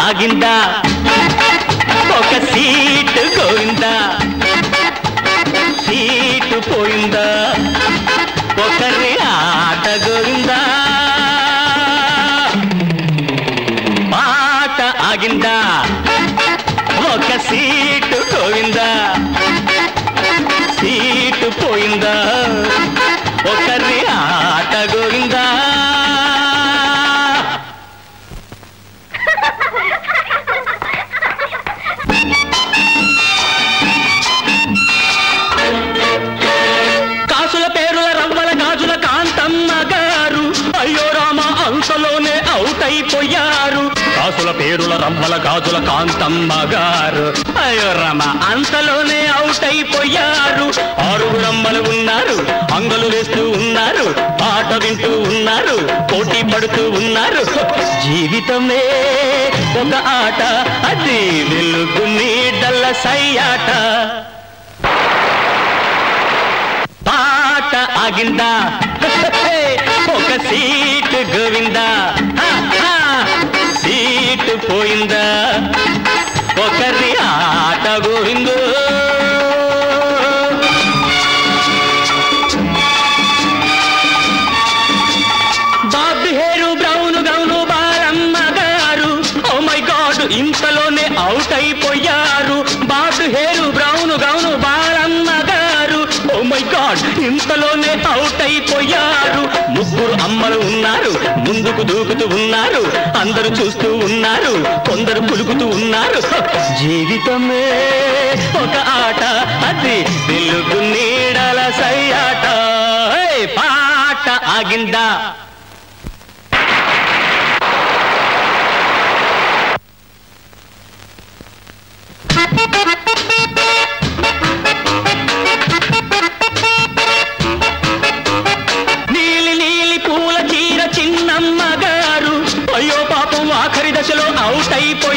ఆగిందా ఒక seat Govinda seat పోయిందా ఒకరి ఆట గోవిందా పాట ఆగిందా ఒక సీటు గోవిందా సీటు పోయిందా ఒకరి ఆట గోవిందా కాసుల పేరుల రవ్వల గాజుల కాంతమ్మ గారు అయ్యో రామ అంతలోనే అవుట్ అయిపోయారు కాసుల పేరుల రవ్వల గాజుల కాంతమ్మ గారు అయ్యో రామ అంతలోనే అవుట్ అయిపోయారు ఆరుగురమ్మలు ఉన్నారు అంగలు వేస్తూ ఉన్నారు పాట వింటూ ఉన్నారు పోటీ పడుతూ ఉన్నారు జీవితమే ఒక ఆట అది వెలుగు నీడల సయ్యాట పాట ఆగిందా ఒక సీటు గోవిందా సీటు పోయిందా ఒకరి ఆట గోవిందో బాబు హేరు బ్రౌను గౌను బాలమ్మ గారు ఓ మై గాడ్ ఇంతలోనే అవుట్ అయిపోయారు బాబు హేరు బ్రౌను గౌను బాలమ్మ గారు ఓ మై గాడ్ ఇంతలోనే అవుట్ అయిపోయారు ముగ్గురు అమ్మలు ఉన్నారు ముందుకు దూకుతూ ఉన్నారు అందరూ చూస్తూ ఉన్నారు కొందరు పులుకుతూ ఉన్నారు జీవితమే ఒక ఆట అది వెలుగు నీడల సయ్యాట పాట ఆగిందా నీలి నీలి పూల చీర చిన్నమ్మ గారు అయ్యో పాపం ఆఖరి దశలో అవుట్ అయిపో